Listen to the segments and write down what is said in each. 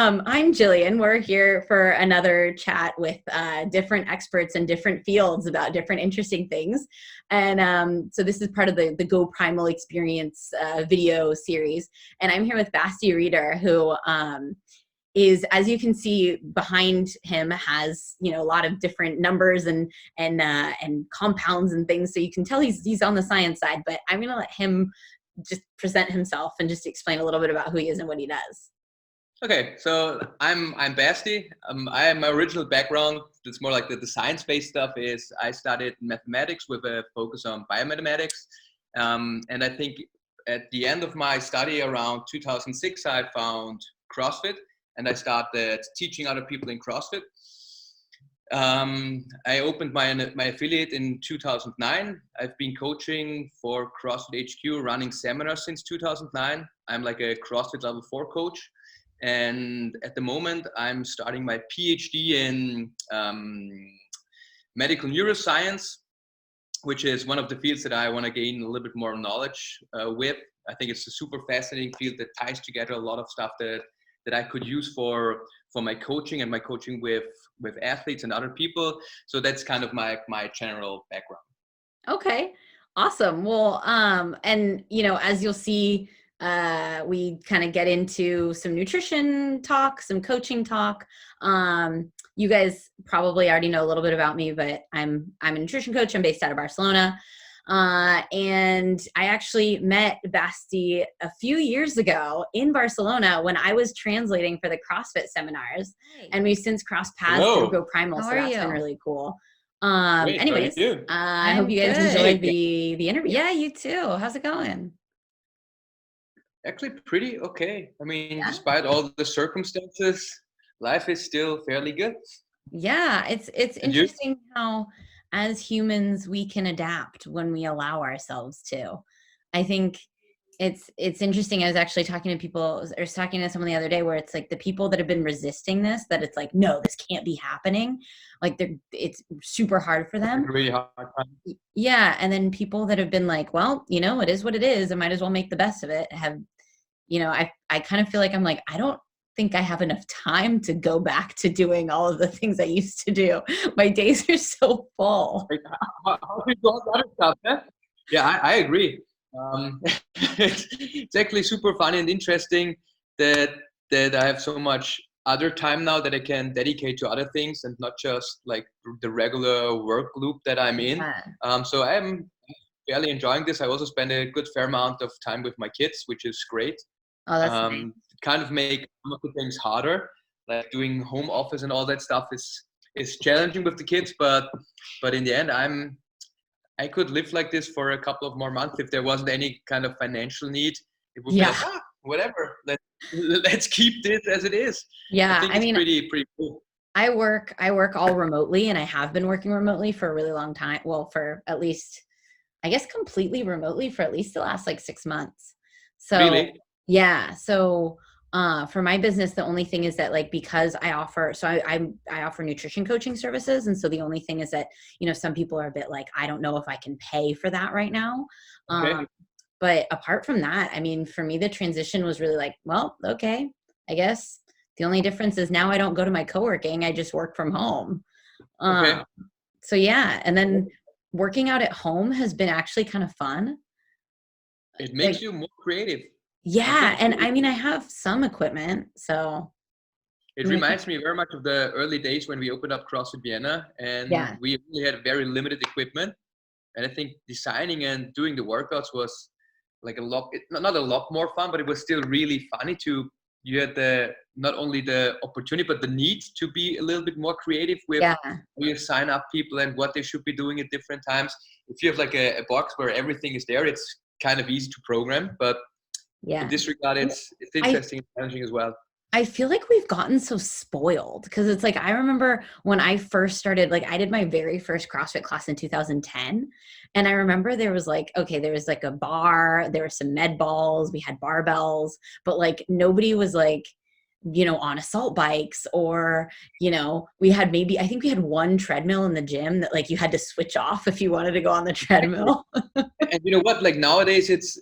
I'm Jillian. We're here for another chat with different experts in different fields about different interesting things. And so this is part of the GoPrimal experience video series. And I'm here with Basti Rieder, who is, as you can see behind him, has, you know, a lot of different numbers and compounds and things. So you can tell he's on the science side, but I'm going to let him just present himself and just explain a little bit about who he is and what he does. Okay, so I'm Basti. My original background, it's more like the science-based stuff, is I studied mathematics with a focus on biomathematics. And I think at the end of my study around 2006, I found CrossFit and I started teaching other people in CrossFit. I opened my affiliate in 2009. I've been coaching for CrossFit HQ, running seminars since 2009. I'm like a CrossFit level 4 coach. And at the moment, I'm starting my PhD in medical neuroscience, which is one of the fields that I want to gain a little bit more knowledge with. I think it's a super fascinating field that ties together a lot of stuff that I could use for my coaching and my coaching with athletes and other people. So that's kind of my general background. Okay, awesome. Well, and you know, as you'll see, we kind of get into some nutrition talk, some coaching talk. You guys probably already know a little bit about me, but I'm a nutrition coach. I'm based out of Barcelona. And I actually met Basti a few years ago in Barcelona when I was translating for the CrossFit seminars. And we've since crossed paths through GoPrimal, so that's been really cool. Great, Anyways, I hope you guys enjoyed the interview. Yeah, you too. How's it going? Actually pretty okay. I mean, despite all the circumstances, life is still fairly good. Yeah, it's interesting how as humans we can adapt when we allow ourselves to. I think it's interesting. I was actually talking to people, or talking to someone the other day, where it's like the people that have been resisting this, that it's like, no, this can't be happening. Like it's super hard for them. Really hard time. Yeah, and then people that have been like, well, you know, it is what it is. I might as well make the best of it. Have, you know, I kind of feel like I'm like, I don't think I have enough time to go back to doing all of the things I used to do. My days are so full. How do you do all that stuff? Eh? Yeah, I agree. It's actually super funny and interesting that I have so much other time now that I can dedicate to other things and not just like the regular work loop that I'm in. So I'm fairly enjoying this. I also spend a good fair amount of time with my kids, which is great. Oh, that's nice. Kind of make some of the things harder, like doing home office and all that stuff is challenging with the kids, but in the end I could live like this for a couple of more months if there wasn't any kind of financial need. It would be like, whatever, let's keep this as it is. Yeah, I mean, pretty cool. I work all remotely, and I have been working remotely for a really long time. Well, for at least, I guess, completely remotely for at least the last like 6 months. So really? Yeah. So for my business, the only thing is that, like, because I offer, so I offer nutrition coaching services. And so the only thing is that, you know, some people are a bit like, I don't know if I can pay for that right now. Okay. But apart from that, I mean, for me, the transition was really like, well, okay, I guess the only difference is now I don't go to my co-working. I just work from home. Okay. So yeah. And then working out at home has been actually kind of fun. It makes you more creative. Yeah, and I mean, I have some equipment, so. It reminds me very much of the early days when we opened up CrossFit Vienna, and we only had very limited equipment. And I think designing and doing the workouts was like not a lot more fun, but it was still really funny you had not only the opportunity, but the need to be a little bit more creative with how you sign up people and what they should be doing at different times. If you have like a box where everything is there, it's kind of easy to program, but in this regard, it's interesting and challenging as well. I feel like we've gotten so spoiled, because it's like, I remember when I first started, like I did my very first CrossFit class in 2010. And I remember there was like, there was like a bar, there were some med balls, we had barbells, but like nobody was like, you know, on assault bikes, or, you know, I think we had one treadmill in the gym that like you had to switch off if you wanted to go on the treadmill. And you know what, like nowadays it's,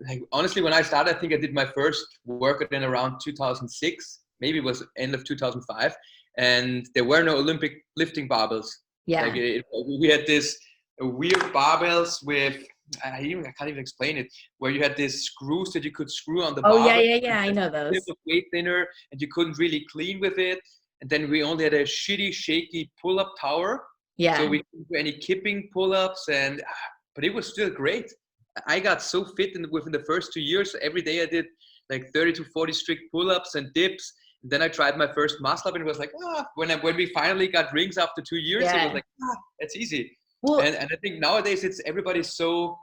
like, honestly, when I started, I think I did my first workout in around 2006. maybe it was end of 2005, and there were no Olympic lifting barbells. Yeah. Like we had this weird barbells with, I can't even explain it, where you had these screws that you could screw on the barbell. Yeah, I know those. It was weight thinner, and you couldn't really clean with it. And then we only had a shitty, shaky pull-up tower. Yeah. So we didn't do any kipping pull-ups, but it was still great. I got so fit within the first 2 years. Every day I did like 30 to 40 strict pull-ups and dips. And then I tried my first muscle up, and it was like, when we finally got rings after 2 years, it was like, that's easy. Well, and I think nowadays everybody's so,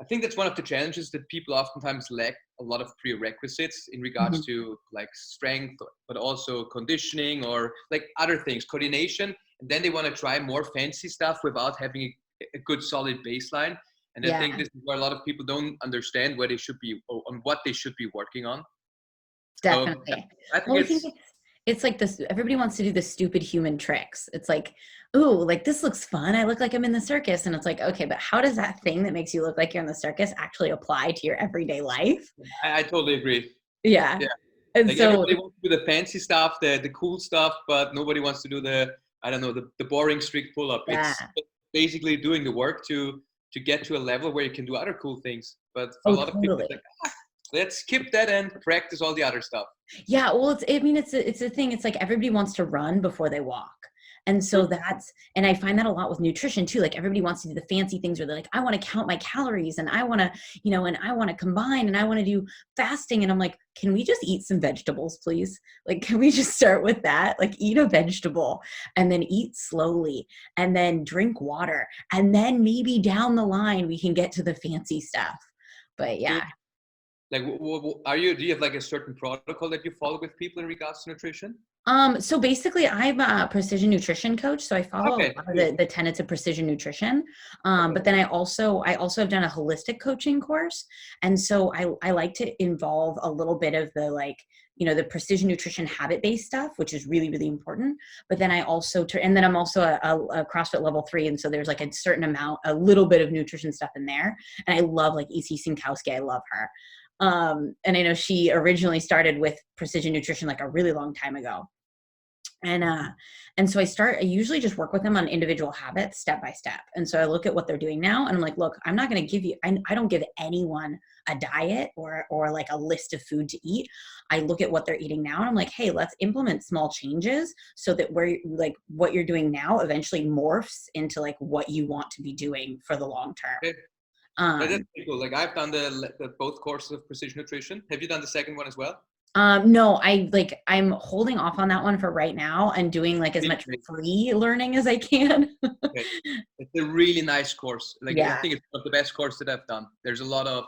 I think that's one of the challenges, that people oftentimes lack a lot of prerequisites in regards to like strength, but also conditioning or like other things, coordination. And then they want to try more fancy stuff without having a good solid baseline. And I think this is where a lot of people don't understand where they should be, on what they should be working on. Definitely. So, I think it's like this, everybody wants to do the stupid human tricks. It's like, ooh, like this looks fun. I look like I'm in the circus. And it's like, okay, but how does that thing that makes you look like you're in the circus actually apply to your everyday life? I totally agree. Yeah. And like, so everybody wants to do the fancy stuff, the cool stuff, but nobody wants to do the boring strict pull-up. It's basically doing the work to get to a level where you can do other cool things. But for a lot of people, it's like, let's skip that and practice all the other stuff. Yeah, well, it's a thing. It's like everybody wants to run before they walk. And so and I find that a lot with nutrition too. Like everybody wants to do the fancy things where they're like, I want to count my calories, and I want to, and I want to combine, and I want to do fasting. And I'm like, can we just eat some vegetables, please? Like, can we just start with that? Like, eat a vegetable and then eat slowly and then drink water. And then maybe down the line, we can get to the fancy stuff. But yeah. Like, do you have like a certain protocol that you follow with people in regards to nutrition? So basically I'm a precision nutrition coach. So I follow a lot of the tenets of precision nutrition. But then I also have done a holistic coaching course. And so I like to involve a little bit of the, like, the precision nutrition habit-based stuff, which is really, really important. But then I also, and then I'm also a CrossFit level 3. And so there's like a little bit of nutrition stuff in there. And I love like E.C. Sinkowski. I love her. And I know she originally started with precision nutrition like a really long time ago. And so I usually just work with them on individual habits step by step. And so I look at what they're doing now, and I'm like, look, I'm not going to give you, I don't give anyone a diet or like a list of food to eat. I look at what they're eating now, and I'm like, hey, let's implement small changes so that what you're doing now eventually morphs into like what you want to be doing for the long term. Okay. That's pretty cool. Like I've done the both courses of precision nutrition. Have you done the second one as well? No, I'm holding off on that one for right now and doing like as much free learning as I can. Okay. It's a really nice course. Like I think it's one of the best courses that I've done. There's a lot of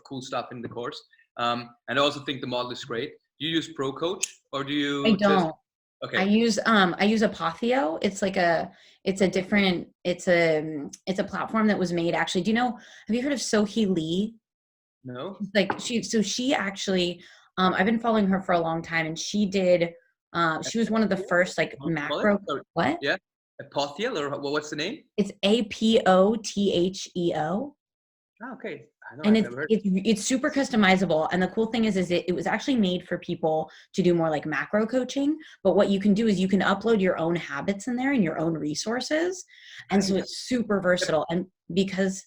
cool stuff in the course. And I also think the model is great. Do you use Pro Coach or do you? I don't. Okay. I use Apotheo. It's like it's a platform that was made actually. Have you heard of Sohee Lee? No. Like she actually, I've been following her for a long time, and she was one of the first like macro. What? Yeah. Apotheo, or what's the name? It's Apotheo. Oh, okay. I know, and it's super customizable. And the cool thing is it was actually made for people to do more like macro coaching. But what you can do is you can upload your own habits in there and your own resources. And so it's super versatile. And because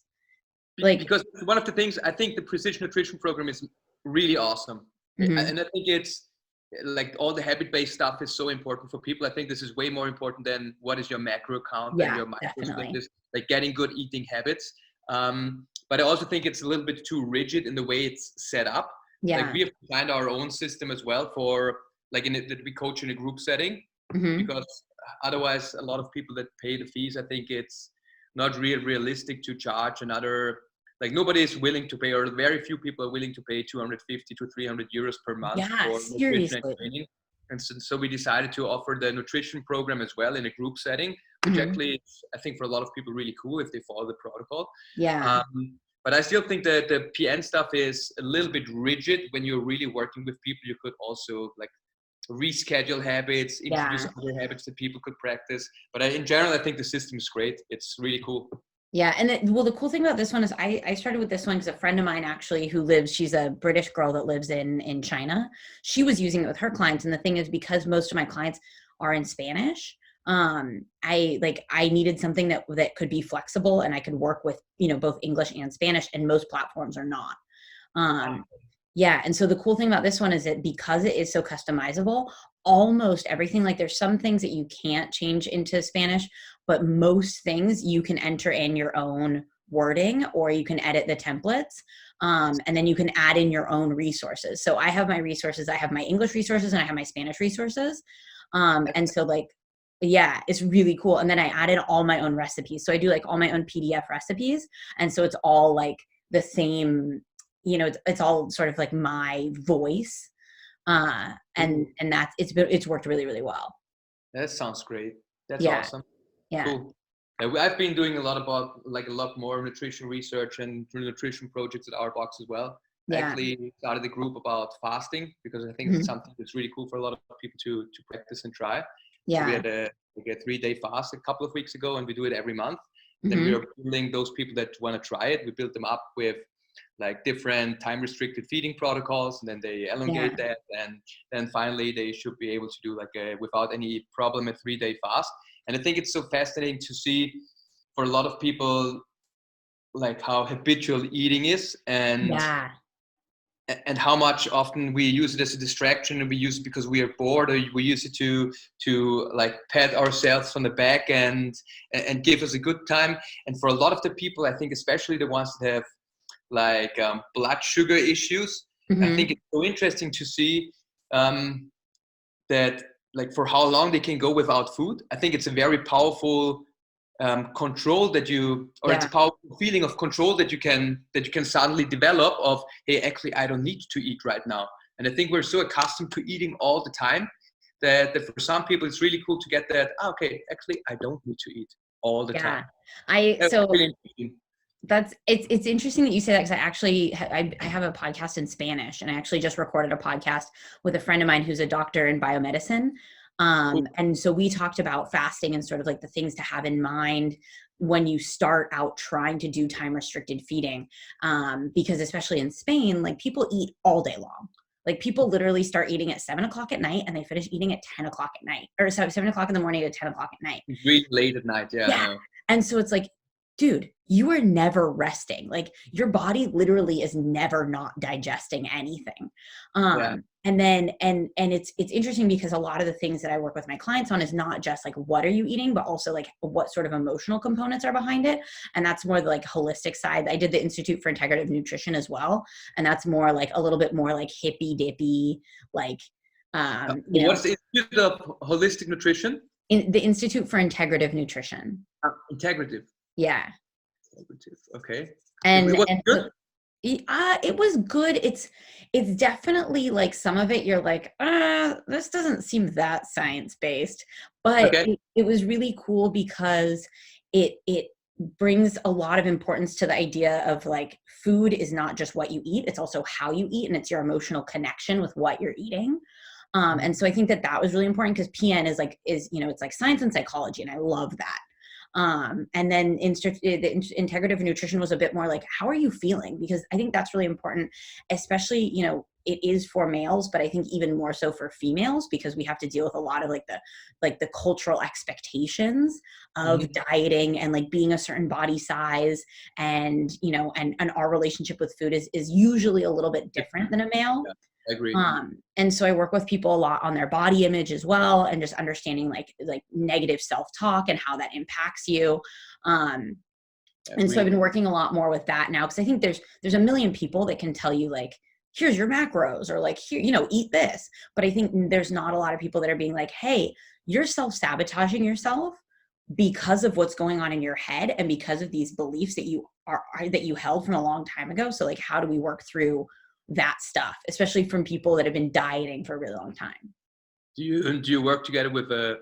one of the things, I think the precision nutrition program is really awesome. Mm-hmm. And I think it's like all the habit-based stuff is so important for people. I think this is way more important than what is your macro count and your micro, like getting good eating habits. But I also think it's a little bit too rigid in the way it's set up. Yeah. Like we have designed our own system as well for like that we coach in a group setting, because otherwise a lot of people that pay the fees, I think it's not realistic to charge another, like nobody is willing to pay, or very few people are willing to pay 250 to 300 euros per month for nutrition and training. And so we decided to offer the nutrition program as well in a group setting, which actually is, I think for a lot of people really cool if they follow the protocol. Yeah. But I still think that the PN stuff is a little bit rigid. When you're really working with people, you could also like reschedule habits, introduce other habits that people could practice. But in general, I think the system is great. It's really cool. Yeah. And the cool thing about this one is I started with this one because a friend of mine actually she's a British girl that lives in China. She was using it with her clients. And the thing is, because most of my clients are in Spanish, I needed something that could be flexible and I could work with, both English and Spanish, and most platforms are not. Yeah. And so the cool thing about this one is that because it is so customizable, almost everything, like there's some things that you can't change into Spanish, but most things you can enter in your own wording, or you can edit the templates. And then you can add in your own resources. So I have my resources, I have my English resources, and I have my Spanish resources. And so like, yeah, it's really cool. And then I added all my own recipes. So I do like all my own PDF recipes. And so it's all like the same, it's all sort of like my voice. And it's worked really, really well. That sounds great. That's Yeah. awesome. Yeah. Cool. I've been doing a lot more nutrition research and nutrition projects at our box as well. Yeah. I actually started a group about fasting because I think it's something that's really cool for a lot of people to practice and try. Yeah. So we had a 3-day fast a couple of weeks ago, and we do it every month. Then we are building those people that want to try it. We build them up with like different time restricted feeding protocols, and then they elongate that, and then finally they should be able to do like without any problem a 3-day fast. And I think it's so fascinating to see for a lot of people like how habitual eating is, and how much often we use it as a distraction, and we use it because we are bored, or we use it to like pat ourselves on the back and give us a good time. And for a lot of the people, I think especially the ones that have like blood sugar issues, I think it's so interesting to see that like for how long they can go without food. I think it's a very powerful control that it's a powerful feeling of control that you can suddenly develop of, hey, actually I don't need to eat right now. And I think we're so accustomed to eating all the time that for some people it's really cool to get that, okay, actually I don't need to eat all the time. It's interesting that you say that, because I have a podcast in Spanish, and I actually just recorded a podcast with a friend of mine who's a doctor in biomedicine. And so we talked about fasting and sort of like the things to have in mind when you start out trying to do time restricted feeding. Because especially in Spain, like people eat all day long. Like people literally start eating at 7 o'clock at night and they finish eating at 10 o'clock at night, or 7 o'clock in the morning to 10 o'clock at night. Really late at night. Yeah. And so it's like, dude, you are never resting. Like your body literally is never not digesting anything. And then, and it's interesting because a lot of the things that I work with my clients on is not just like, what are you eating, but also like what sort of emotional components are behind it. And that's more the like holistic side. I did the Institute for Integrative Nutrition as well. And that's more like a little bit more like hippy dippy, like, what's the Institute of Holistic Nutrition? The Institute for Integrative Nutrition. Integrative. Yeah. Okay. And it was good. It was good. It's definitely like some of it you're like, this doesn't seem that science-based, but it was really cool because it brings a lot of importance to the idea of like food is not just what you eat, it's also how you eat, and it's your emotional connection with what you're eating. And so I think that was really important, because PN is it's like science and psychology, and I love that. And then the integrative nutrition was a bit more like, how are you feeling? Because I think that's really important, especially, it is for males, but I think even more so for females, because we have to deal with a lot of the cultural expectations of dieting and like being a certain body size, and, and our relationship with food is usually a little bit different than a male. Yeah. I agree. And so I work with people a lot on their body image as well, and just understanding like negative self-talk and how that impacts you. And so I've been working a lot more with that now, because I think there's a million people that can tell you like, here's your macros, or like, here, eat this. But I think there's not a lot of people that are being like, hey, you're self-sabotaging yourself because of what's going on in your head, and because of these beliefs that you held from a long time ago. So like, how do we work through that stuff, especially from people that have been dieting for a really long time? Do you work together with a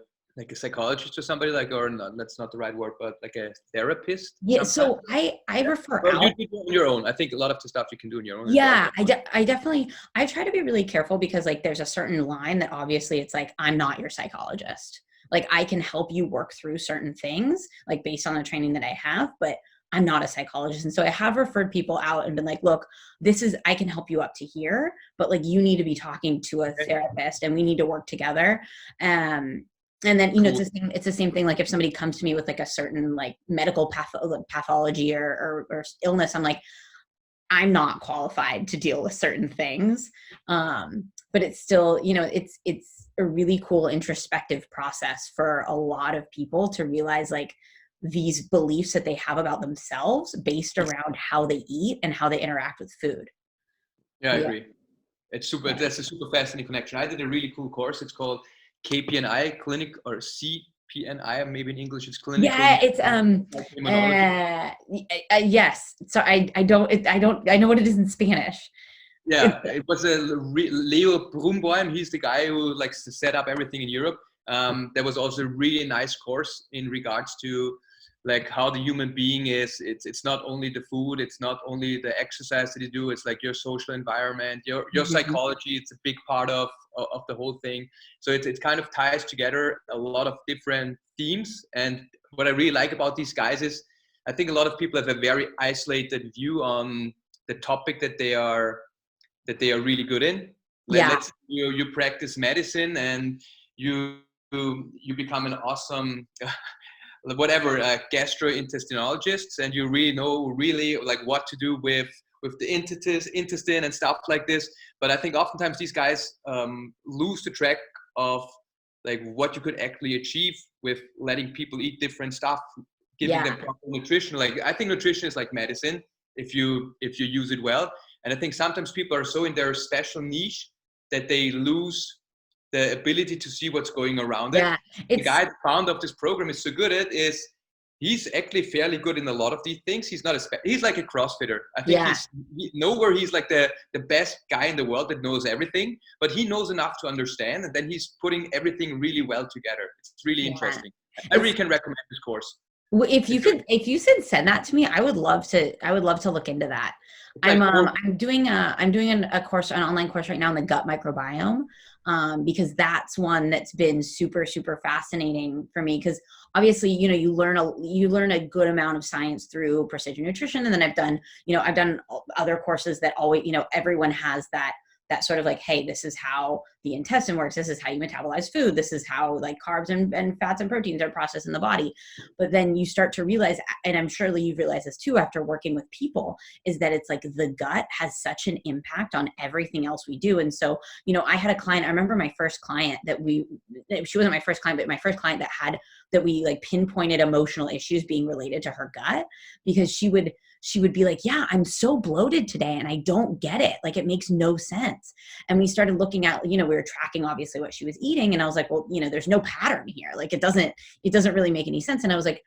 psychologist or somebody, like, or not, that's not the right word, but like a therapist? Yeah. So I refer out. You do it on your own. I think a lot of the stuff you can do on your own. Yeah. I try to be really careful, because like there's a certain line that obviously it's like, I'm not your psychologist. Like I can help you work through certain things, like based on the training that I have, but I'm not a psychologist. And so I have referred people out and been like, look, I can help you up to here, but like, you need to be talking to a therapist and we need to work together. And then, you know, it's the same thing. Like if somebody comes to me with like a certain like medical pathology or illness, I'm like, I'm not qualified to deal with certain things. But it's still, you know, it's a really cool introspective process for a lot of people to realize like these beliefs that they have about themselves based around how they eat and how they interact with food. Yeah, I agree. It's super. That's a super fascinating connection. I did a really cool course. It's called KPNI Clinic, or CPNI, maybe in English it's clinical. Yeah, it's yes. So I know what it is in Spanish. Yeah, it was Leo Brumbaum. He's the guy who likes to set up everything in Europe. There was also a really nice course in regards to like how the human being is. It's not only the food, it's not only the exercise that you do, it's like your social environment, your psychology. It's a big part of the whole thing. So it kind of ties together a lot of different themes. And what I really like about these guys is I think a lot of people have a very isolated view on the topic that they are really good in. Let's you practice medicine and you become an awesome whatever gastrointestinologist, and you really know like what to do with the intestine and stuff like this. But I think oftentimes these guys lose the track of like what you could actually achieve with letting people eat different stuff, giving them proper nutrition. Like I think nutrition is like medicine if you use it well. And I think sometimes people are so in their special niche that they lose the ability to see what's going around it. The guy, the founder of this program, is so good at is he's actually fairly good in a lot of these things. He's not he's like a CrossFitter. I think he's like the best guy in the world that knows everything, but he knows enough to understand, and then he's putting everything really well together. It's really interesting. I really can recommend this course. Well, if you could send that to me, I would love to look into that. I'm doing a course, an online course right now on the gut microbiome, because that's one that's been super, super fascinating for me. Because obviously, you know, you learn a good amount of science through precision nutrition. And then I've done other courses that always, you know, everyone has that sort of like, hey, this is how the intestine works. This is how you metabolize food. This is how like carbs and fats and proteins are processed in the body. But then you start to realize, and I'm sure that you've realized this too after working with people, is that it's like the gut has such an impact on everything else we do. And so, you know, I had a client, I remember my first client she wasn't my first client, but my first client that we like pinpointed emotional issues being related to her gut, because she would be like, yeah, I'm so bloated today and I don't get it. Like it makes no sense. And we started looking at, you know, we were tracking obviously what she was eating. And I was like, well, you know, there's no pattern here. Like it doesn't really make any sense. And I was like,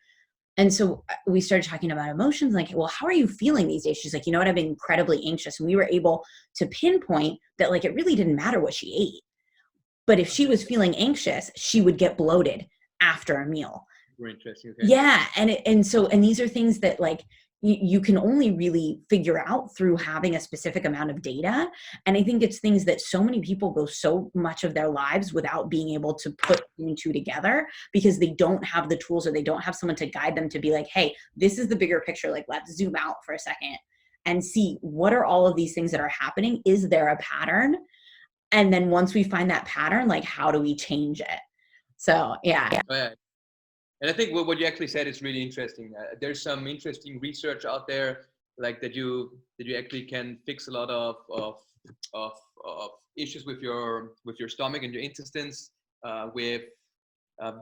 and so we started talking about emotions, like, well, how are you feeling these days? She's like, you know what? I've been incredibly anxious. And we were able to pinpoint that like, it really didn't matter what she ate. But if she was feeling anxious, she would get bloated after a meal. Very interesting. Okay. Yeah. And these are things that like, you can only really figure out through having a specific amount of data. And I think it's things that so many people go so much of their lives without being able to put two together because they don't have the tools or they don't have someone to guide them to be like, hey, this is the bigger picture. Like, let's zoom out for a second and see what are all of these things that are happening. Is there a pattern? And then once we find that pattern, like, how do we change it? So, yeah. Oh, yeah. And I think what you actually said is really interesting. There's some interesting research out there, like that you actually can fix a lot of issues with your stomach and your intestines with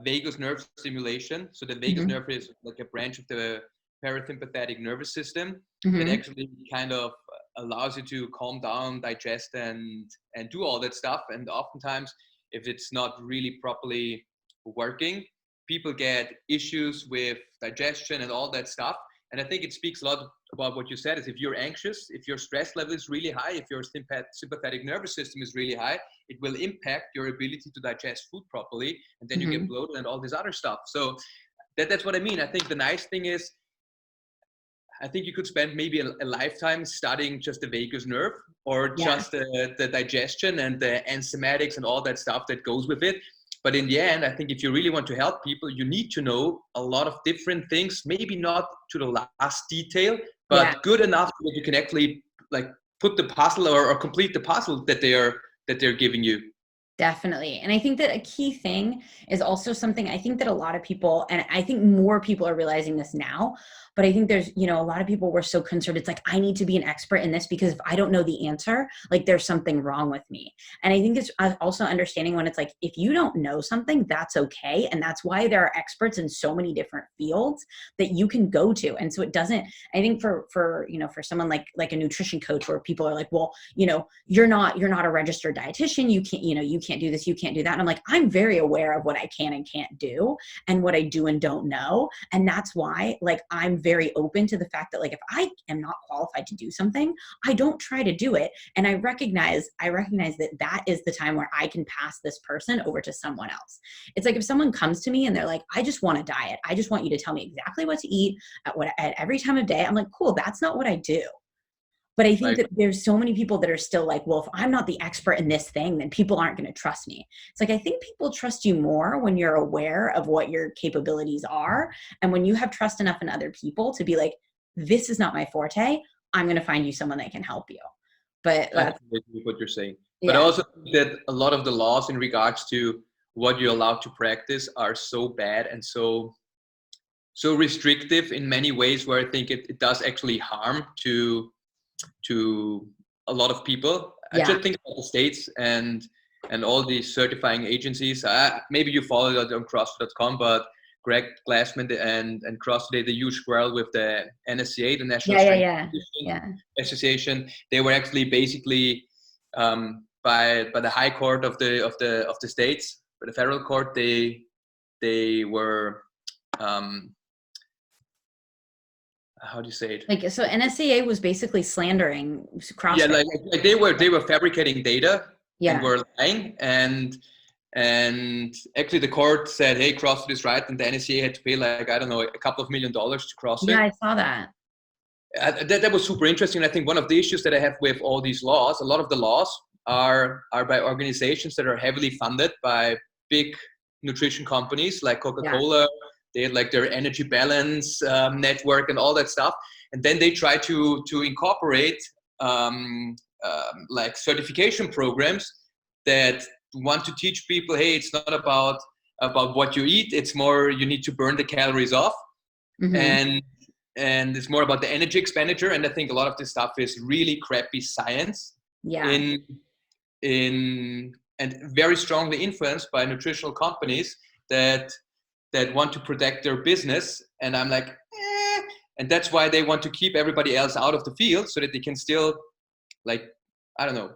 vagus nerve stimulation. So the vagus nerve is like a branch of the parasympathetic nervous system that actually kind of allows you to calm down, digest, and do all that stuff. And oftentimes, if it's not really properly working, people get issues with digestion and all that stuff. And I think it speaks a lot about what you said is if you're anxious, if your stress level is really high, if your sympathetic nervous system is really high, it will impact your ability to digest food properly. And then you get bloated and all this other stuff. So that's what I mean. I think the nice thing is, I think you could spend maybe a lifetime studying just the vagus nerve or just the digestion and the enzymatics and all that stuff that goes with it. but in the end, I think if you really want to help people, you need to know a lot of different things, maybe not to the last detail, but good enough that you can actually like put the puzzle or complete the puzzle that they're giving you. Definitely. And I think that a key thing is also something I think that a lot of people, and I think more people are realizing this now, but I think there's, you know, a lot of people were so concerned. It's like, I need to be an expert in this because if I don't know the answer, like there's something wrong with me. And I think it's also understanding when it's like, if you don't know something, that's okay. And that's why there are experts in so many different fields that you can go to. And so it doesn't, I think for, you know, for someone like a nutrition coach where people are like, well, you know, you're not a registered dietitian. You can't, you know, you can't do this, you can't do that. And I'm like, I'm very aware of what I can and can't do and what I do and don't know. And that's why like, I'm very open to the fact that like, if I am not qualified to do something, I don't try to do it. And I recognize that that is the time where I can pass this person over to someone else. It's like if someone comes to me and they're like, I just want a diet. I just want you to tell me exactly what to eat at every time of day. I'm like, cool, that's not what I do. But I think that there's so many people that are still like, well, if I'm not the expert in this thing, then people aren't going to trust me. It's like, I think people trust you more when you're aware of what your capabilities are. And when you have trust enough in other people to be like, this is not my forte, I'm going to find you someone that can help you. But that's what you're saying. But I also think that a lot of the laws in regards to what you're allowed to practice are so bad and so restrictive in many ways where I think it does actually harm to a lot of people. I just think about the States and all these certifying agencies. Maybe you follow that on CrossFit.com, but Greg Glassman and CrossFit, the huge quarrel with the NSCA, the National Strength Association. They were actually basically by the High Court of the states, by the federal court, they were how do you say it? Like, so NSCA was basically slandering CrossFit. Yeah, like they were fabricating data and were lying, and actually the court said, hey, CrossFit is right, and the NSCA had to pay like, I don't know, a couple of $1 million to CrossFit. Yeah, I saw that. That was super interesting. I think one of the issues that I have with all these laws, a lot of the laws are by organizations that are heavily funded by big nutrition companies like Coca-Cola. They had like their energy balance network and all that stuff. And then they try to incorporate like certification programs that want to teach people, hey, it's not about what you eat. It's more, you need to burn the calories off. Mm-hmm. And it's more about the energy expenditure. And I think a lot of this stuff is really crappy science. And very strongly influenced by nutritional companies that want to protect their business. And I'm like, and that's why they want to keep everybody else out of the field so that they can still, like, I don't know,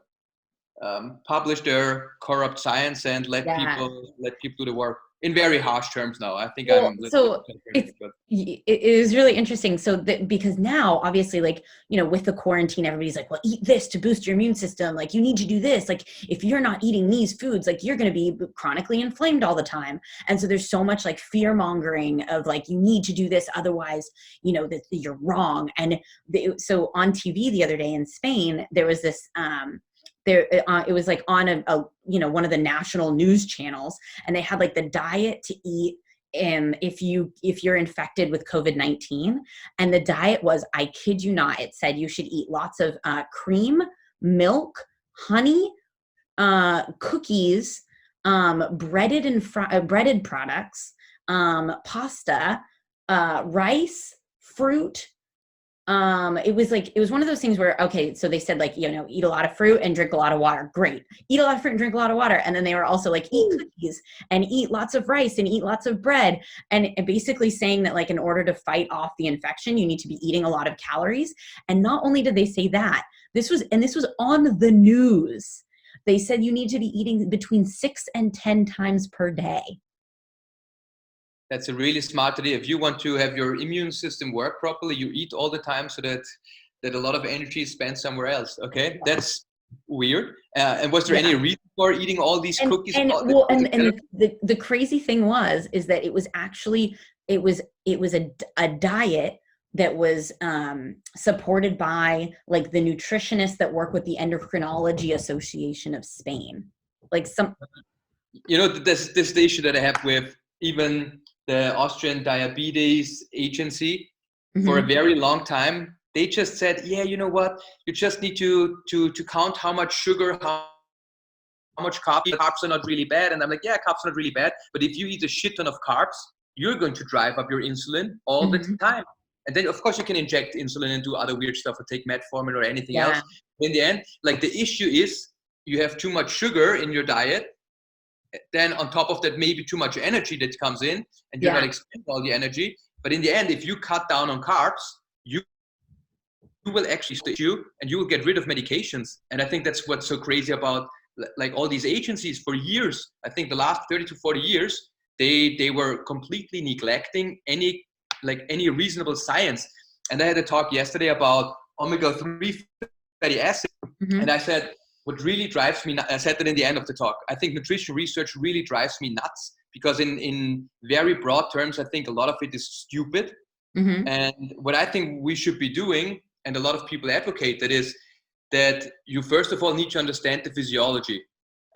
publish their corrupt science and let people do the work. In very harsh terms now. I think it is really interesting. So because now obviously, like, you know, with the quarantine, everybody's like, well, eat this to boost your immune system. Like, you need to do this. Like, if you're not eating these foods, like, you're going to be chronically inflamed all the time. And so there's so much like fear mongering of like, you need to do this. Otherwise, you know, that you're wrong. And so on TV the other day in Spain, there was this, it was like on a you know, one of the national news channels, and they had like the diet to eat if you're infected with COVID-19. And the diet was, I kid you not, it said you should eat lots of cream, milk, honey, cookies, breaded products, pasta, rice, fruit. It was one of those things where, okay, so they said like, you know, eat a lot of fruit and drink a lot of water. Great. Eat a lot of fruit and drink a lot of water. And then they were also like, eat cookies and eat lots of rice and eat lots of bread. And basically saying that like, in order to fight off the infection, you need to be eating a lot of calories. And not only did they say that, this was on the news. They said you need to be eating between 6 and 10 times per day. That's a really smart idea. If you want to have your immune system work properly, you eat all the time so that a lot of energy is spent somewhere else. Okay, that's weird. And was there any reason for eating all these cookies? The crazy thing is that it was actually it was a diet that was supported by like the nutritionists that work with the Endocrinology Association of Spain, like some. you know, this the issue that I have with even the Austrian Diabetes Agency. For a very long time, they just said, yeah, you know what, you just need to count how much sugar, how much carbs are not really bad. And I'm like, yeah, carbs are not really bad, but if you eat a shit ton of carbs, you're going to drive up your insulin all the time. And then of course you can inject insulin and do other weird stuff or take metformin or anything else. In the end, like, the issue is you have too much sugar in your diet, then on top of that maybe too much energy that comes in, and you're not expending all the energy. But in the end, if you cut down on carbs, you will actually stay you, and you will get rid of medications. And I think that's what's so crazy about like all these agencies. For years, I think the last 30 to 40 years, they were completely neglecting any reasonable science. And I had a talk yesterday about omega-3 fatty acids, and I said, what really drives me, I said that in the end of the talk, I think nutrition research really drives me nuts, because in very broad terms, I think a lot of it is stupid. And what I think we should be doing, and a lot of people advocate that, is that you first of all need to understand the physiology.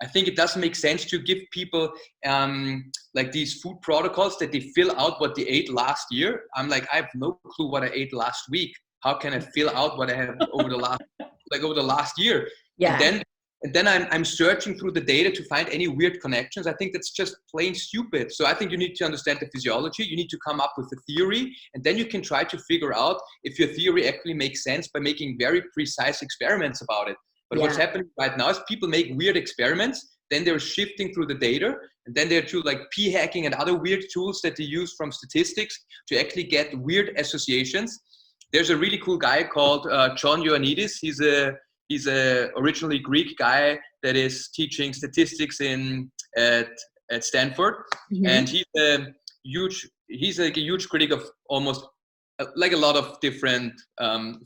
I think it doesn't make sense to give people like these food protocols that they fill out what they ate last year. I'm like, I have no clue what I ate last week. How can I fill out what I have over the last year? And then I'm searching through the data to find any weird connections. I think that's just plain stupid. So I think you need to understand the physiology. You need to come up with a theory, and then you can try to figure out if your theory actually makes sense by making very precise experiments about it. But what's happening right now is people make weird experiments, then they're shifting through the data, and then they're to like p-hacking and other weird tools that they use from statistics to actually get weird associations. There's a really cool guy called John Ioannidis. He's a originally Greek guy that is teaching statistics at Stanford, and he's like a huge critic of almost like a lot of different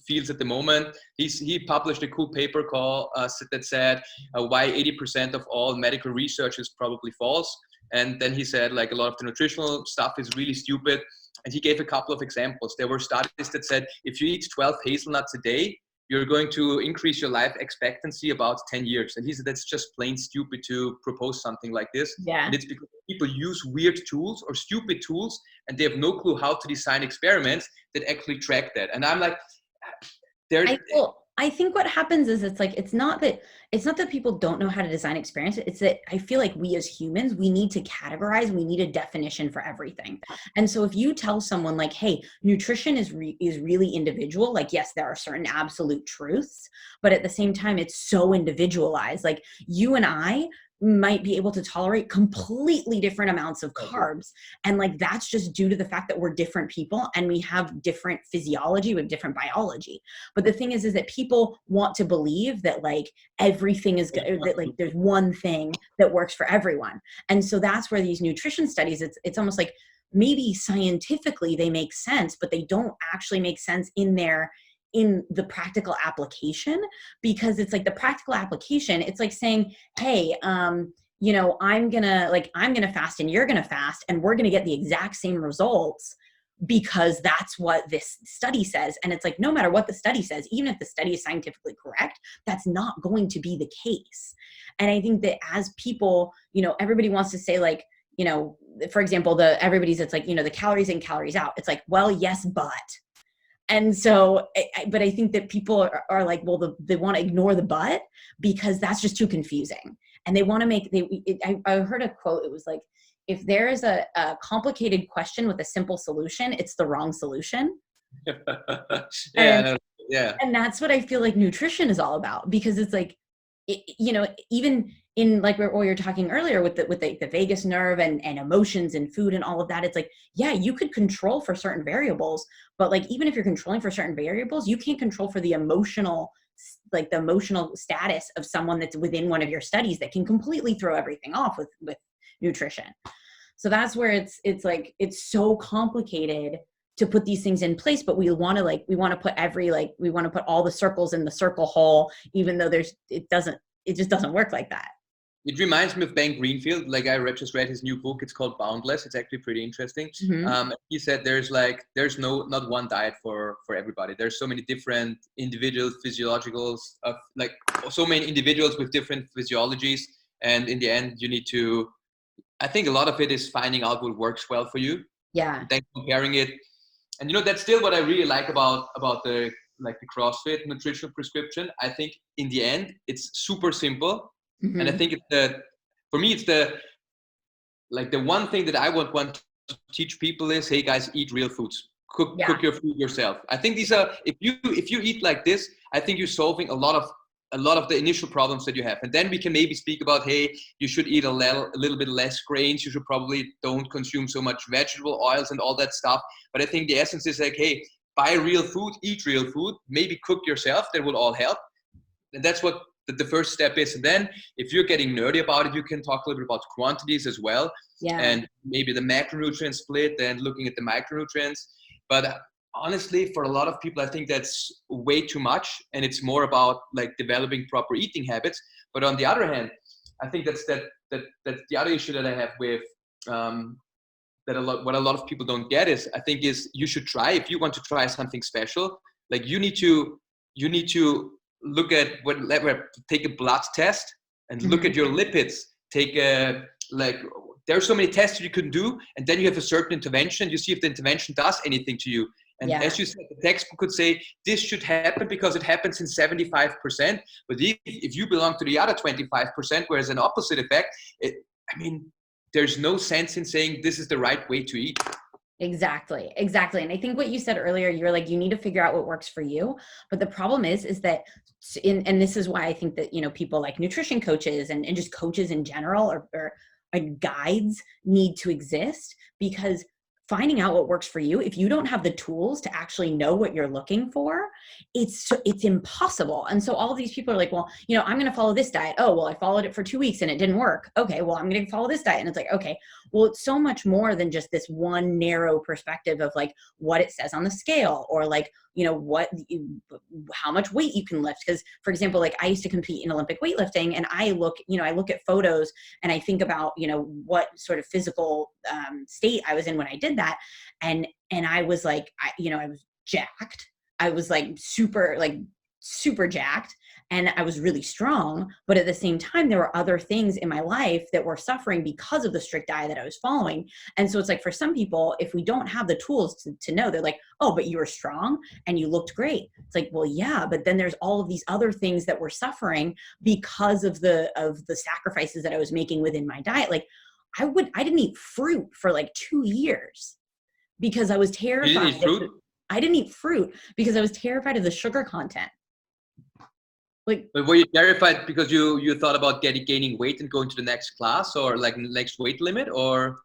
fields at the moment. He published a cool paper called that said why 80% of all medical research is probably false. And then he said like a lot of the nutritional stuff is really stupid. And he gave a couple of examples. There were studies that said if you eat 12 hazelnuts a day, you're going to increase your life expectancy about 10 years. And he said that's just plain stupid to propose something like this. And it's because people use weird tools or stupid tools, and they have no clue how to design experiments that actually track that. And I'm like, I think what happens is it's not that people don't know how to design experiments. It's that I feel like we as humans, we need to categorize, we need a definition for everything. And so if you tell someone like, hey, nutrition is really individual, like, yes, there are certain absolute truths, but at the same time, it's so individualized. Like you and I might be able to tolerate completely different amounts of carbs. And like, that's just due to the fact that we're different people and we have different physiology, we have different biology. But the thing is that people want to believe that like everything is good, that like there's one thing that works for everyone. And so that's where these nutrition studies, it's almost like maybe scientifically they make sense, but they don't actually make sense in the practical application, because it's like the practical application, it's like saying, hey, you know, I'm gonna fast and you're gonna fast and we're gonna get the exact same results because that's what this study says. And it's like, no matter what the study says, even if the study is scientifically correct, that's not going to be the case. And I think that as people, you know, everybody wants to say like, you know, for example, it's like, you know, the calories in, calories out. It's like, well, yes, but. And so, but I think that people are like, well, they want to ignore the but because that's just too confusing. And they want to make, I heard a quote, it was like, if there is a complicated question with a simple solution, it's the wrong solution. And that's what I feel like nutrition is all about, because it's like, you know, even in like what we were talking earlier with the vagus nerve and emotions and food and all of that, it's like, yeah, you could control for certain variables, but like, even if you're controlling for certain variables, you can't control for the emotional status of someone that's within one of your studies that can completely throw everything off with nutrition. So that's where it's like, it's so complicated to put these things in place, but we want to put all the circles in the circle hole, even though it just doesn't work like that. It reminds me of Ben Greenfield. Like I just read his new book. It's called Boundless. It's actually pretty interesting. He said there's not one diet for everybody. There's so many different individual physiologicals of like so many individuals with different physiologies. And in the end, you need to I think a lot of it is finding out what works well for you. Yeah. And then comparing it. And that's still what I really like about the CrossFit nutritional prescription. I think in the end, it's super simple. Mm-hmm. And I think for me, it's the one thing that I would want to teach people is, hey guys, eat real foods. Cook your food yourself. I think these are, if you eat like this, I think you're solving a lot of the initial problems that you have. And then we can maybe speak about, hey, you should eat a little bit less grains. You should probably don't consume so much vegetable oils and all that stuff. But I think the essence is like, hey, buy real food, eat real food, maybe cook yourself. That will all help. And that's what the first step is. And then if you're getting nerdy about it, you can talk a little bit about quantities as well. Yeah. And maybe the macronutrient split and looking at the micronutrients. But honestly, for a lot of people, I think that's way too much. And it's more about like developing proper eating habits. But on the other hand, I think that's the other issue that I have with what a lot of people don't get is, I think, is you should try, if you want to try something special, like you need to look at take a blood test and look at your lipids. There are so many tests you can do, and then you have a certain intervention. You see if the intervention does anything to you. And as you said, the textbook could say this should happen because it happens in 75%. But if you belong to the other 25%, where there's an opposite effect, there's no sense in saying this is the right way to eat. Exactly. And I think what you said earlier, you're like, you need to figure out what works for you. But the problem is that, and this is why I think that, people like nutrition coaches and just coaches in general or guides need to exist, because finding out what works for you, if you don't have the tools to actually know what you're looking for, it's impossible. And so all of these people are like, well, I'm going to follow this diet. Oh, well, I followed it for 2 weeks and it didn't work. Okay, well, I'm going to follow this diet. And it's like, okay, well, it's so much more than just this one narrow perspective of like what it says on the scale, or like, how much weight you can lift. Because, for example, like I used to compete in Olympic weightlifting, and I look at photos and I think about, what sort of physical state I was in when I did that. And I was like, I was jacked. I was like super jacked, and I was really strong. But at the same time, there were other things in my life that were suffering because of the strict diet that I was following. And so it's like, for some people, if we don't have the tools to know, they're like, oh, but you were strong and you looked great. It's like, well, yeah, but then there's all of these other things that were suffering because of the sacrifices that I was making within my diet. Like I didn't eat fruit for like 2 years because I was terrified. You didn't eat fruit? I didn't eat fruit because I was terrified of the sugar content. But were you terrified because you thought about gaining weight and going to the next class, or like next weight limit, or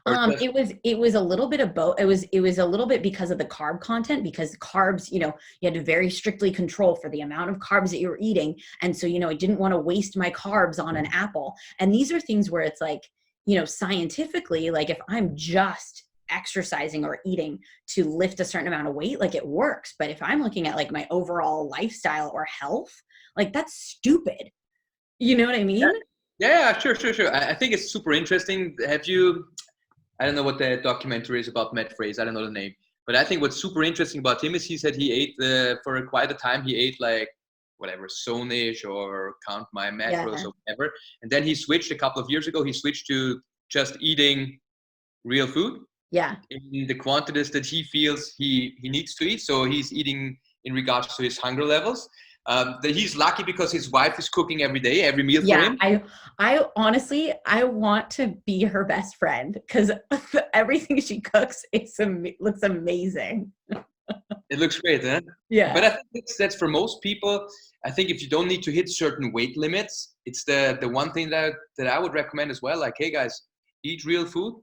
it was a little bit of both. It was a little bit because of the carb content, because carbs, you had to very strictly control for the amount of carbs that you were eating. And so, I didn't want to waste my carbs on an apple. And these are things where it's like, scientifically, like if I'm just exercising or eating to lift a certain amount of weight, like it works. But if I'm looking at like my overall lifestyle or health, like that's stupid. You know what I mean? Yeah, sure. I think it's super interesting. I don't know what the documentary is about Matt Fraser. I don't know the name. But I think what's super interesting about him is he said he ate for quite a time, he ate like whatever, Sonish or Count My Macros or whatever. And then he switched a couple of years ago. He switched to just eating real food. Yeah. In the quantities that he feels he needs to eat. So he's eating in regards to his hunger levels. That he's lucky because his wife is cooking every day, every meal for him. I honestly, I want to be her best friend because everything she cooks, looks amazing. It looks great, huh? Yeah. But I think that's for most people. I think if you don't need to hit certain weight limits, it's the one thing that I would recommend as well. Like, hey guys, eat real food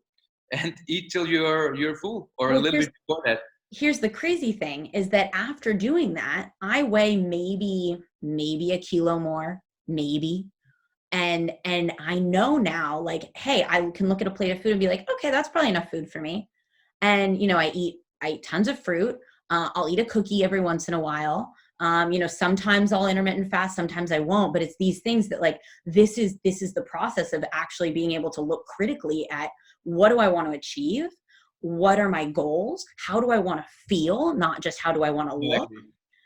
and eat till you're full, or a little bit before that. Here's the crazy thing is that after doing that, I weigh maybe a kilo more, maybe. And I know now, like, hey, I can look at a plate of food and be like, okay, that's probably enough food for me. And, I eat tons of fruit. I'll eat a cookie every once in a while. Sometimes I'll intermittent fast, sometimes I won't, but it's these things that like, this is the process of actually being able to look critically at what do I want to achieve? What are my goals? How do I want to feel? Not just how do I want to look?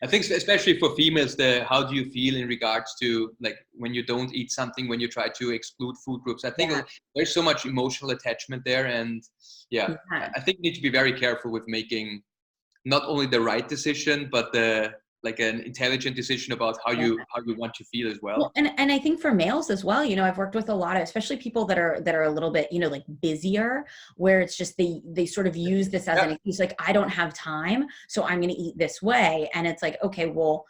I think especially for females, how do you feel in regards to like when you don't eat something, when you try to exclude food groups? I think there's so much emotional attachment there. And I think you need to be very careful with making not only the right decision, but like an intelligent decision about how you want to feel as well. Well, and I think for males as well, you know, I've worked with a lot of, especially people that are a little bit, you know, like busier, where it's just they sort of use this as an excuse, like, I don't have time, so I'm going to eat this way. And it's like, okay, well,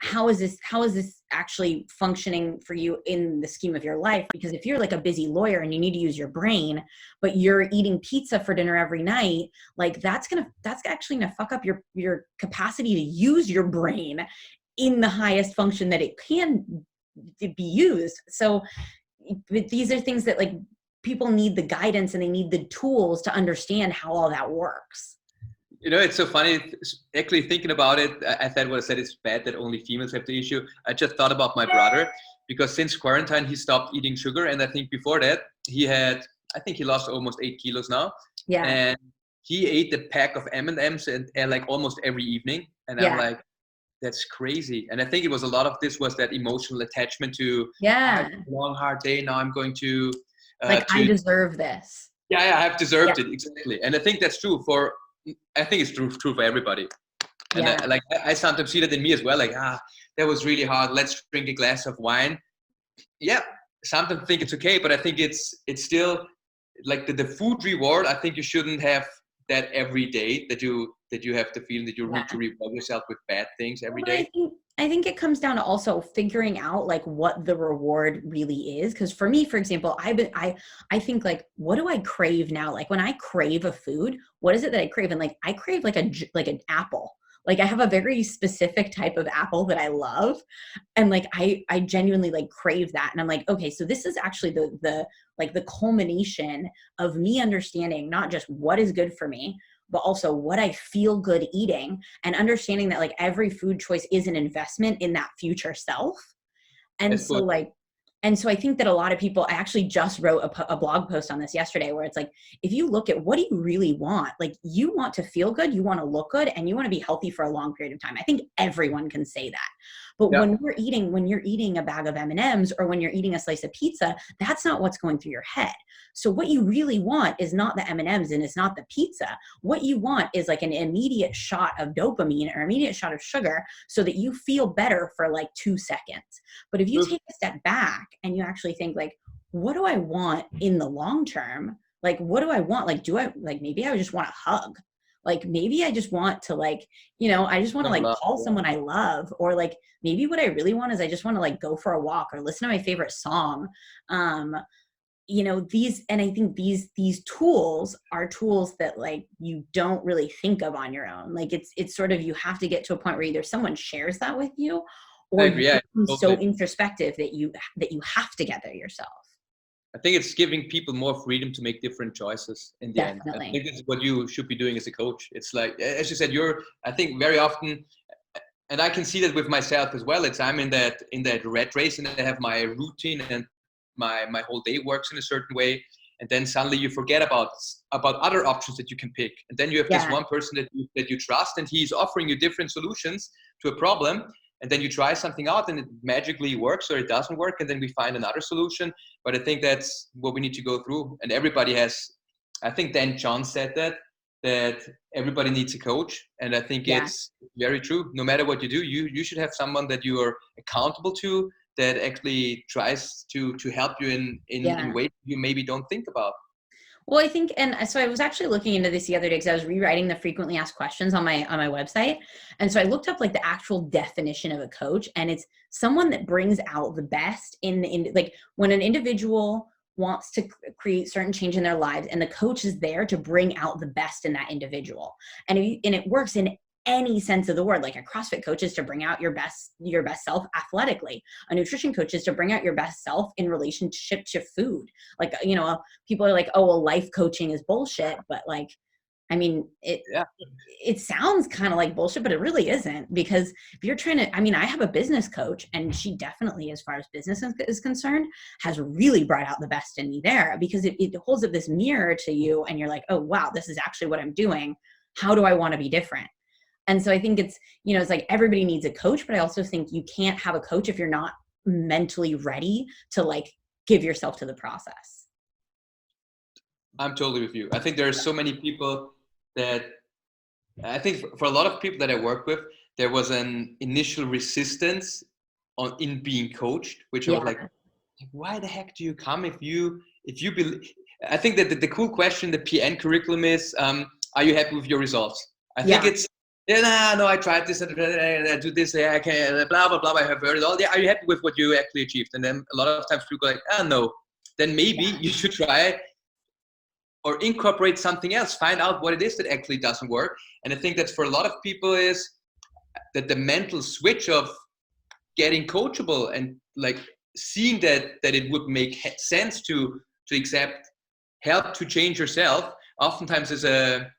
how is this actually functioning for you in the scheme of your life? Because if you're like a busy lawyer and you need to use your brain, but you're eating pizza for dinner every night, like that's actually gonna fuck up your capacity to use your brain in the highest function that it can be used. So these are things that like people need the guidance and they need the tools to understand how all that works. You know, it's so funny, actually thinking about it. I thought what I said is bad that only females have the issue. I just thought about my brother, because since quarantine, he stopped eating sugar. And I think before that, I think he lost almost 8 kilos now. Yeah. And he ate a pack of M&Ms and like almost every evening. And I'm like, that's crazy. And I think it was a lot of this was that emotional attachment to I had a long, hard day. Now I'm going to. I deserve this. Yeah, I have deserved it. Exactly. And I think that's true I think it's true for everybody. And I sometimes see that in me as well. Like, that was really hard. Let's drink a glass of wine. Yeah, sometimes think it's okay, but I think it's still like the food reward. I think you shouldn't have that every day, that you have the feeling that you need to reward yourself with bad things every day. I think it comes down to also figuring out like what the reward really is. Because for me, for example, I think like, what do I crave now? Like when I crave a food, what is it that I crave? And like, I crave like an apple. Like I have a very specific type of apple that I love. And like, I genuinely like crave that. And I'm like, okay, so this is actually the culmination of me understanding not just what is good for me, but also what I feel good eating, and understanding that like every food choice is an investment in that future self. And That's so good. so I think that a lot of people, I actually just wrote a blog post on this yesterday, where it's like, if you look at what do you really want, like you want to feel good, you want to look good, and you want to be healthy for a long period of time. I think everyone can say that. But when you're eating a bag of M&Ms or when you're eating a slice of pizza, that's not what's going through your head. So what you really want is not the M&Ms and it's not the pizza. What you want is like an immediate shot of dopamine or immediate shot of sugar so that you feel better for like 2 seconds. But if you take a step back and you actually think like, what do I want in the long term? Like, what do I want? Like, maybe I just want a hug. Like, maybe I just want to like, you know, I just want to like call someone I love, or like, maybe what I really want is I just want to like go for a walk or listen to my favorite song. You know, and I think these tools are tools that like you don't really think of on your own. Like it's sort of, you have to get to a point where either someone shares that with you, or you become so introspective that you have to get there yourself. I think it's giving people more freedom to make different choices in the end. I think that's what you should be doing as a coach. It's like, as you said, I think very often, and I can see that with myself as well. I'm in that rat race, and I have my routine, and my whole day works in a certain way. And then suddenly you forget about other options that you can pick. And then you have this one person that you trust, and he's offering you different solutions to a problem. And then you try something out and it magically works, or it doesn't work. And then we find another solution. But I think that's what we need to go through. And everybody has, I think Dan John said that everybody needs a coach. And I think it's very true. No matter what you do, you should have someone that you are accountable to, that actually tries to help you in ways you maybe don't think about. Well, I think, and so I was actually looking into this the other day because I was rewriting the frequently asked questions on my website. And so I looked up like the actual definition of a coach, and it's someone that brings out the best in like when an individual wants to create certain change in their lives, and the coach is there to bring out the best in that individual. And it works in any sense of the word. Like a CrossFit coach is to bring out your best self athletically. A nutrition coach is to bring out your best self in relationship to food. Like, you know, people are like, oh, well, life coaching is bullshit. But like, I mean, it sounds kind of like bullshit, but it really isn't, because if you're trying to, I mean, I have a business coach, and she definitely, as far as business is concerned, has really brought out the best in me there, because it holds up this mirror to you, and you're like, oh, wow, this is actually what I'm doing. How do I want to be different? And so I think it's, it's like everybody needs a coach, but I also think you can't have a coach if you're not mentally ready to like give yourself to the process. I'm totally with you. I think there are so many people that I think for a lot of people that I work with, there was an initial resistance in being coached, which I was like, why the heck do you come if you believe? I think that the cool question, the PN curriculum is, are you happy with your results? I think it's, no, I tried this and I do this, I can, blah, blah, blah, I have heard it all. Are you happy with what you actually achieved? And then a lot of times people go like, no, then maybe you should try or incorporate something else, find out what it is that actually doesn't work. And I think that for a lot of people is that the mental switch of getting coachable and like seeing that it would make sense to accept help to change yourself oftentimes is a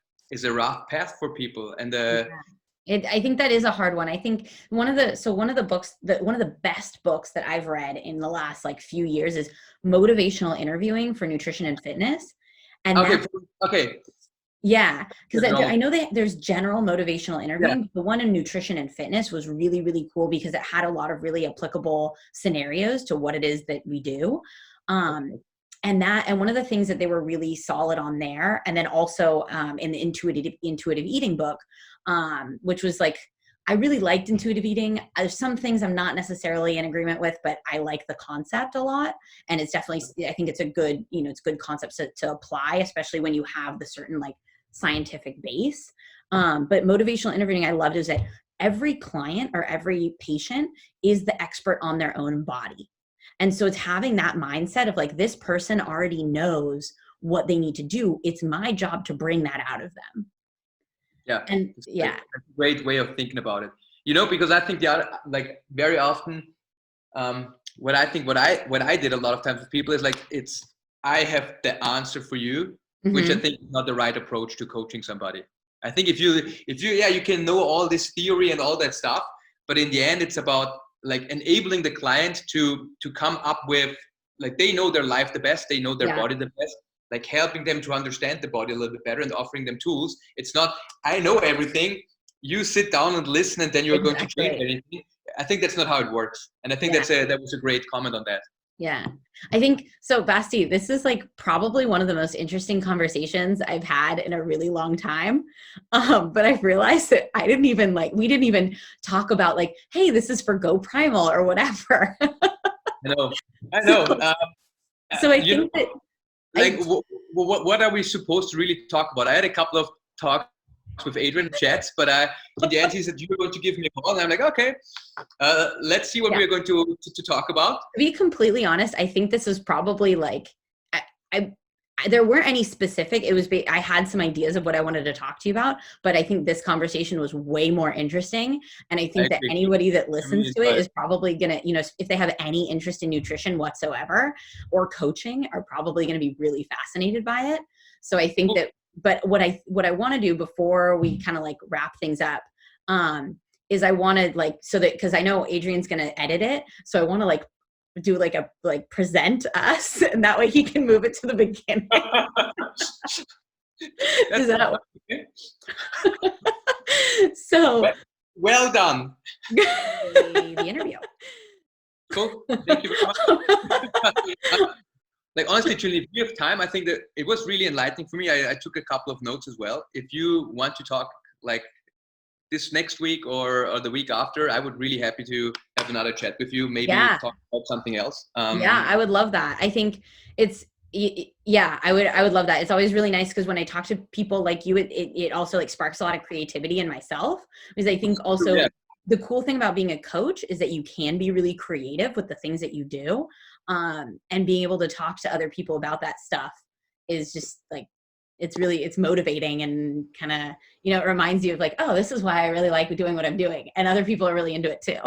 rough path for people. And I think that is a hard one. I think one of the best books that I've read in the last like few years is Motivational Interviewing for Nutrition and Fitness. And okay. Yeah, because I know that there's general motivational interviewing. Yeah. The one in nutrition and fitness was really, really cool because it had a lot of really applicable scenarios to what it is that we do. And one of the things that they were really solid on there, and then also in the intuitive eating book, which was like, I really liked intuitive eating. There's some things I'm not necessarily in agreement with, but I like the concept a lot. And it's definitely, I think it's a good, it's good concept to apply, especially when you have the certain like scientific base. But motivational interviewing I loved is that every client or every patient is the expert on their own body. And so it's having that mindset of like, this person already knows what they need to do. It's my job to bring that out of them. Yeah. And that's a great way of thinking about it. Because I think like very often, what I did a lot of times with people is like, I have the answer for you, which I think is not the right approach to coaching somebody. I think if you can know all this theory and all that stuff, but in the end, it's about like enabling the client to come up with, like, they know their life the best, they know their body the best, like helping them to understand the body a little bit better and offering them tools. It's not, I know everything, you sit down and listen and then you're going to change anything. I think that's not how it works. And I think that was a great comment on that. Yeah, I think so. Basti, this is like probably one of the most interesting conversations I've had in a really long time. But I've realized that we didn't even talk about like, hey, this is for GoPrimal or whatever. I know. So I think that like, what are we supposed to really talk about? I had a couple of talks with Adrian chats, but in the end he said, you're going to give me a call, and I'm like, okay, let's see what we're going to talk about. To be completely honest, I think this is probably like, there weren't any specific, I had some ideas of what I wanted to talk to you about, but I think this conversation was way more interesting. And I think that anybody that listens to it is probably going to, if they have any interest in nutrition whatsoever or coaching, are probably going to be really fascinated by it. So I think that, but what I want to do before we kind of like wrap things up, is I want to like, so that, cause I know Adrian's going to edit it. So I want to like do like present us, and that way he can move it to the beginning. Does that So well done. The interview. Cool. Thank you very much. Like, honestly, Julie, if you have time, I think that it was really enlightening for me. I took a couple of notes as well. If you want to talk like this next week or the week after, I would really happy to have another chat with you. Maybe talk about something else. I would love that. I think I would love that. It's always really nice because when I talk to people like you, it also like sparks a lot of creativity in myself, because I think also the cool thing about being a coach is that you can be really creative with the things that you do. And being able to talk to other people about that stuff is just like, it's motivating, and kind of, it reminds you of like, oh, this is why I really like doing what I'm doing. And other people are really into it too.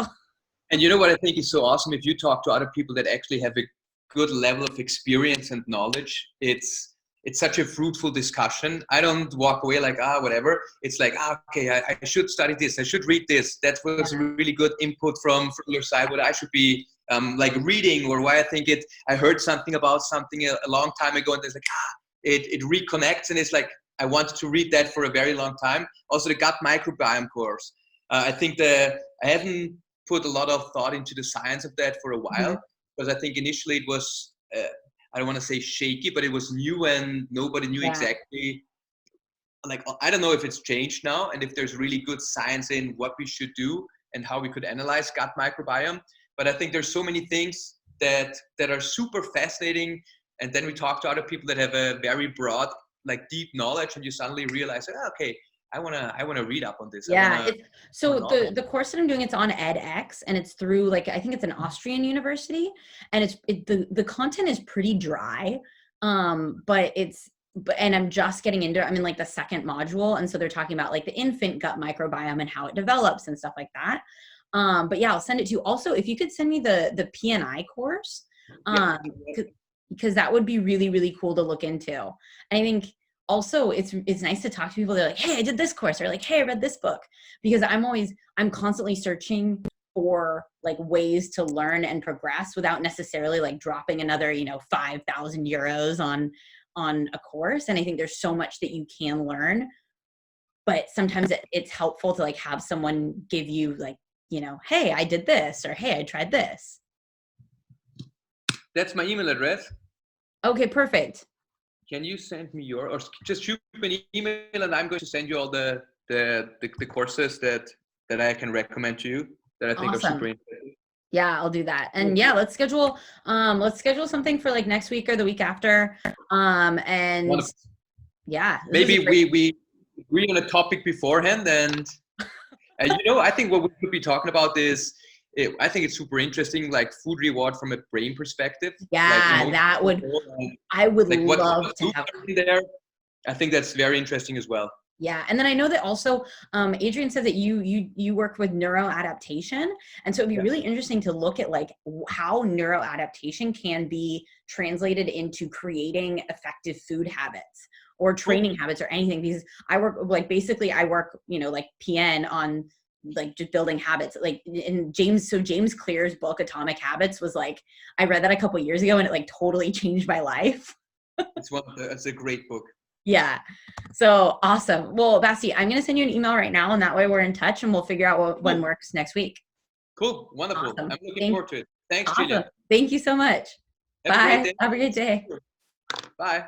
And you know what I think is so awesome? If you talk to other people that actually have a good level of experience and knowledge, it's such a fruitful discussion. I don't walk away like, whatever. It's like, okay, I should study this. I should read this. That was really good input from your side, what I should be like reading, or why I think I heard something about something a long time ago, and it's like, it reconnects, and it's like, I wanted to read that for a very long time. Also the gut microbiome course. I think I haven't put a lot of thought into the science of that for a while, because I think initially it was, I don't want to say shaky, but it was new and nobody knew exactly. Like, I don't know if it's changed now and if there's really good science in what we should do and how we could analyze gut microbiome. But I think there's so many things that are super fascinating. And then we talk to other people that have a very broad, like deep knowledge, and you suddenly realize, oh, okay, I wanna read up on this. Yeah. So the course that I'm doing, it's on edX, and it's through, like, I think it's an Austrian university, and the content is pretty dry. And I'm just getting into it. I'm in like the second module. And so they're talking about like the infant gut microbiome and how it develops and stuff like that. But yeah, I'll send it to you. Also, if you could send me the PNI course, because that would be really, really cool to look into. And I think also it's nice to talk to people. They're like, hey, I did this course, or like, hey, I read this book, because I'm constantly searching for like ways to learn and progress without necessarily like dropping another, 5,000 euros on a course. And I think there's so much that you can learn, but sometimes it's helpful to like have someone give you like, hey, I did this, or hey, I tried this. That's my email address. Okay, perfect. Can you send me or just shoot me an email, and I'm going to send you all the courses that I can recommend to you that I think are super interesting. Yeah, I'll do that. And yeah, let's schedule something for like next week or the week after. And wonderful. Yeah, maybe we agree on a topic beforehand, and I think what we could be talking about is, I think it's super interesting, like food reward from a brain perspective. Yeah, like I would like love to have there. I think that's very interesting as well. Yeah. And then I know that also, Adrian said that you work with neuroadaptation. And so it'd be really interesting to look at like how neuroadaptation can be translated into creating effective food habits or training habits or anything, because I work like, basically I work, like PN on like just building habits, like in James Clear's book, Atomic Habits, was like, I read that a couple years ago and it like totally changed my life. It's a great book. Yeah. So awesome. Well, Basti, I'm going to send you an email right now, and that way we're in touch and we'll figure out when works next week. Cool. Wonderful. Awesome. I'm looking forward to it. Thanks, awesome. Julia. Thank you so much. Bye. Have a great day. Bye.